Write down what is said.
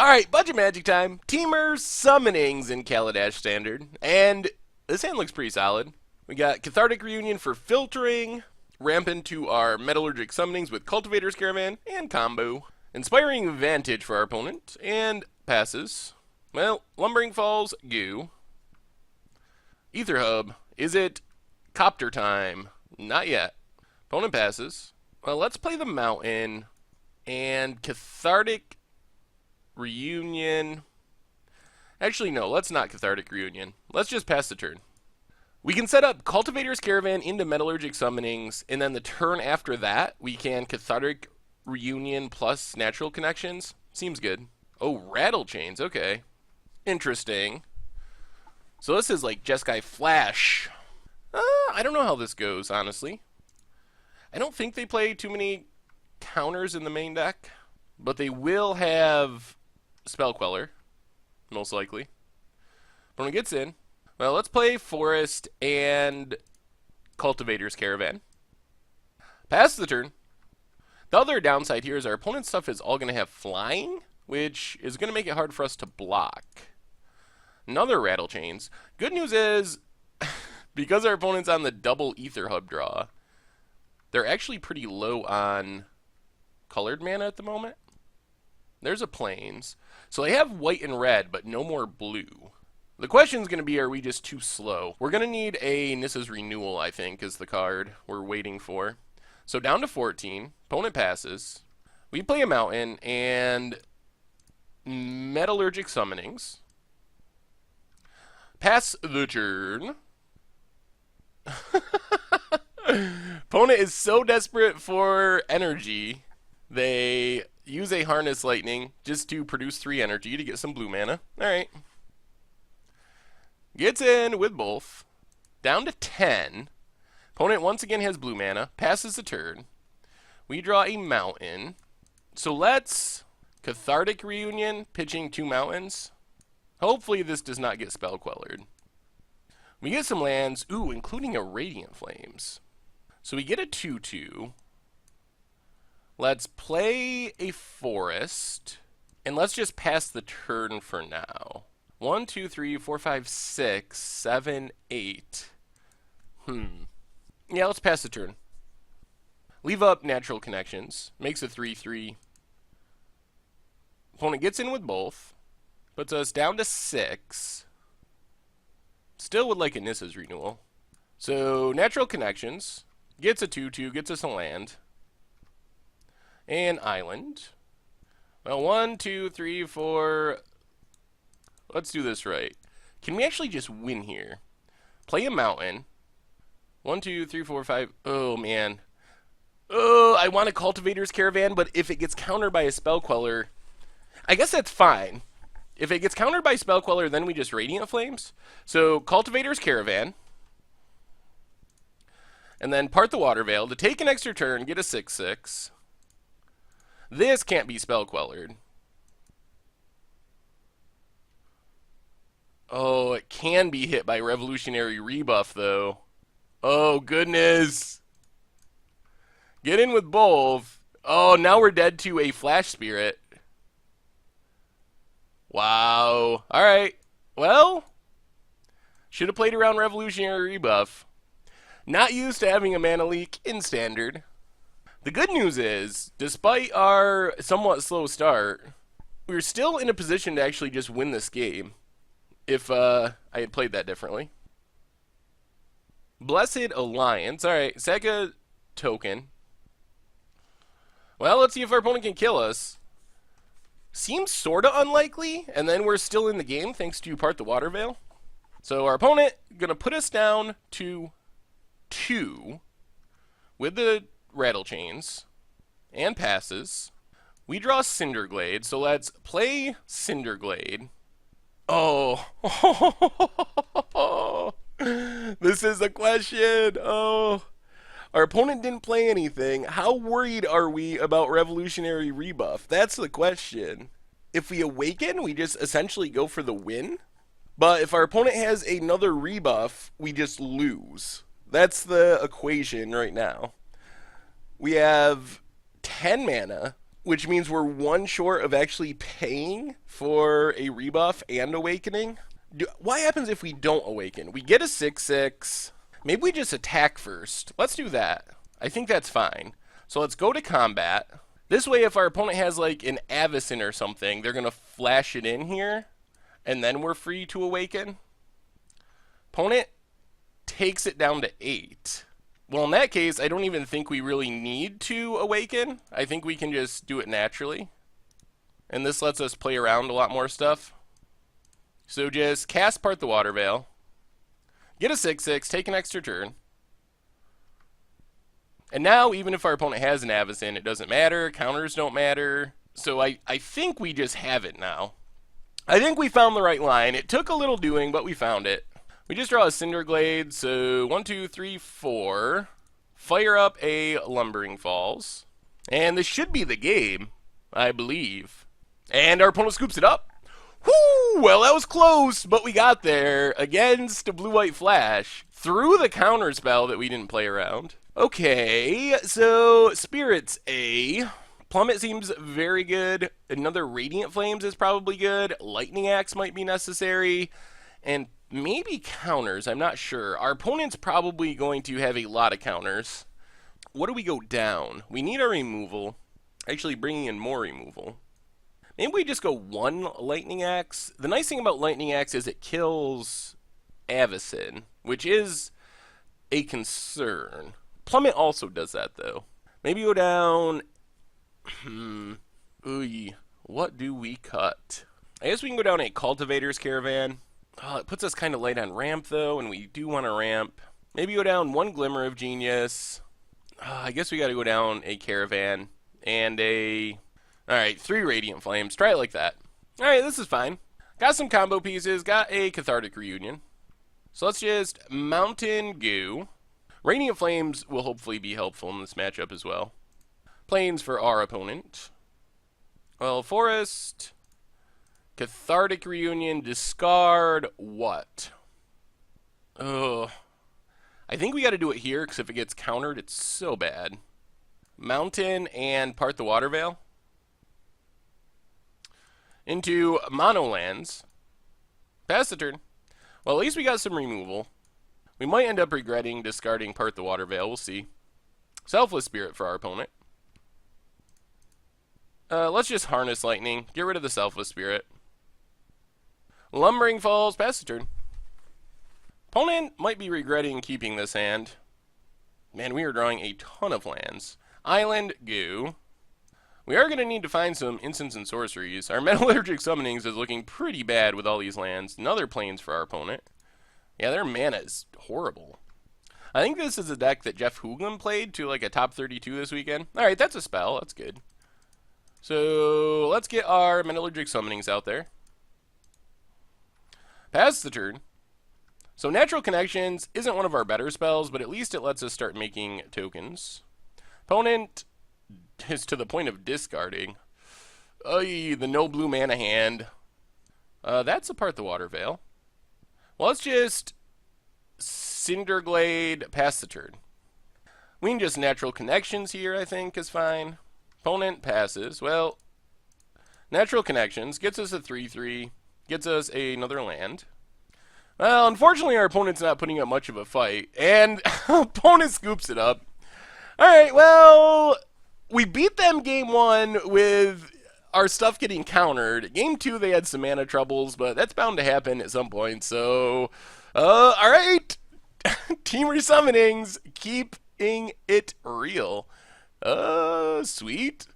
Alright, budget magic time. Temur Summonings in Kaladesh Standard. And this hand looks pretty solid. We got Cathartic Reunion for filtering, ramp into our Metallurgic Summonings with Cultivator's Caravan, and combo. Inspiring Vantage for our opponent, and passes. Well, Lumbering Falls, goo. Ether Hub, is it Copter time? Not yet. Opponent passes. Well, let's play the Mountain, and Cathartic Reunion. Actually, no, let's not Cathartic Reunion. Let's just pass the turn. We can set up Cultivator's Caravan into Metallurgic Summonings, and then the turn after that, we can Cathartic Reunion plus Natural Connections. Seems good. Oh, Rattle Chains, okay. Interesting. So this is like Jeskai Flash. I don't know how this goes, honestly. I don't think they play too many counters in the main deck, but they will have Spell Queller, most likely. But when it gets in, well, let's play Forest and Cultivator's Caravan. Pass the turn. The other downside here is our opponent's stuff is all going to have flying, which is going to make it hard for us to block. Another Rattle Chains. Good news is, because our opponent's on the double Ether Hub draw, they're actually pretty low on colored mana at the moment. There's a Plains. So they have white and red, but no more blue. The question's going to be, are we just too slow? We're going to need a Nissa's Renewal, I think, is the card we're waiting for. So down to 14. Opponent passes. We play a Mountain and Metallurgic Summonings. Pass the turn. Opponent is so desperate for energy, they use a Harness Lightning just to produce 3 energy to get some blue mana. Alright. Gets in with both. Down to 10. Opponent once again has blue mana. Passes the turn. We draw a Mountain. So let's Cathartic Reunion, pitching 2 mountains. Hopefully this does not get Spell Quellered. We get some lands, ooh, including a Radiant Flames. So we get a 2/2. Let's play a Forest, and let's just pass the turn for now. 1, 2, 3, 4, 5, 6, 7, 8. Yeah, let's pass the turn. Leave up Natural Connections. Makes a 3/3. Opponent gets in with both. Puts us down to 6. Still would like a Nissa's Renewal. So, Natural Connections. Gets a 2/2. Gets us a land. And Island. Well, 1, 2, 3, 4. Let's do this right. Can we actually just win here? Play a Mountain. 1, 2, 3, 4, 5. Oh, man. Oh, I want a Cultivator's Caravan, but if it gets countered by a Spell Queller, I guess that's fine. If it gets countered by Spell Queller, then we just Radiant Flames. So, Cultivator's Caravan. And then part the Water Veil to take an extra turn, get a 6/6. This can't be Spell Quellered. Oh, it can be hit by Revolutionary Rebuff, though. Oh, goodness. Get in with both. Oh, now we're dead to a Flash Spirit. Wow. Alright. Well, should have played around Revolutionary Rebuff. Not used to having a mana leak in Standard. The good news is, despite our somewhat slow start, we're still in a position to actually just win this game. If I had played that differently. Blessed Alliance. Alright, Sega token. Well, let's see if our opponent can kill us. Seems sorta unlikely, and then we're still in the game thanks to part the Water Veil. So our opponent gonna put us down to 2 with the Rattle Chains and passes. We draw Cinderglade, so let's play Cinderglade. Oh, this is a question. Oh, our opponent didn't play anything. How worried are we about Revolutionary Rebuff? That's the question. If we awaken, we just essentially go for the win. But if our opponent has another rebuff, we just lose. That's the equation right now. We have 10 mana which means we're one short of actually paying for a rebuff and awakening. What happens if we don't awaken? We get a 6/6. Maybe we just attack first. Let's do that. I think that's fine. So let's go to combat. This way, if our opponent has like an Avacyn or something, they're going to flash it in here, and then we're free to awaken. Opponent takes it down to 8. Well, in that case, I don't even think we really need to awaken. I think we can just do it naturally. And this lets us play around a lot more stuff. So just cast Part the Water Veil. Get a 6/6, take an extra turn. And now, even if our opponent has an Avacyn, it doesn't matter. Counters don't matter. So I think we just have it now. I think we found the right line. It took a little doing, but we found it. We just draw a Cinderglade, so 1, 2, 3, 4. Fire up a Lumbering Falls. And this should be the game, I believe. And our opponent scoops it up. Whoo! Well, that was close, but we got there against a blue-white flash through the counter spell that we didn't play around. Okay, so Spirits A. Plummet seems very good. Another Radiant Flames is probably good. Lightning Axe might be necessary. And maybe counters, I'm not sure. Our opponent's probably going to have a lot of counters. What do we go down? We need our removal. Actually, bringing in more removal. Maybe we just go 1 Lightning Axe. The nice thing about Lightning Axe is it kills Avacyn, which is a concern. Plummet also does that, though. Maybe go down... Ooh, what do we cut? I guess we can go down a Cultivator's Caravan. Oh, it puts us kind of light on ramp, though, and we do want to ramp. Maybe go down 1 Glimmer of Genius. I guess we got to go down a Caravan and a... Alright, 3 Radiant Flames. Try it like that. Alright, this is fine. Got some combo pieces. Got a Cathartic Reunion. So let's just Mountain Goo. Radiant Flames will hopefully be helpful in this matchup as well. Plains for our opponent. Well, Forest, Cathartic Reunion, discard what? Ugh. I think we got to do it here, because if it gets countered, it's so bad. Mountain and Part the Water Veil. Into Mono Lands. Pass the turn. Well, at least we got some removal. We might end up regretting discarding Part the Water Veil. We'll see. Selfless Spirit for our opponent. Let's just Harness Lightning. Get rid of the Selfless Spirit. Lumbering Falls. Pass the turn. Opponent might be regretting keeping this hand. Man, we are drawing a ton of lands. Island Goo. We are going to need to find some instants and sorceries. Our Metallurgic Summonings is looking pretty bad with all these lands. Another Plains for our opponent. Yeah, their mana is horrible. I think this is a deck that Jeff Hoogland played to like a top 32 this weekend. Alright, that's a spell. That's good. So, let's get our Metallurgic Summonings out there. Pass the turn. So, Natural Connections isn't one of our better spells, but at least it lets us start making tokens. Opponent is to the point of discarding. Oy, the no blue mana hand. That's a Part the Water Veil. Well, let's just Cinderglade, pass the turn. We can just Natural Connections here, I think, is fine. Opponent passes. Well, Natural Connections gets us a 3/3, gets us another land. Well, unfortunately, our opponent's not putting up much of a fight, and opponent scoops it up. Alright, well, we beat them game 1 with our stuff getting countered. Game 2, they had some mana troubles, but that's bound to happen at some point, so... alright! Temur Summonings, keeping it real. Sweet.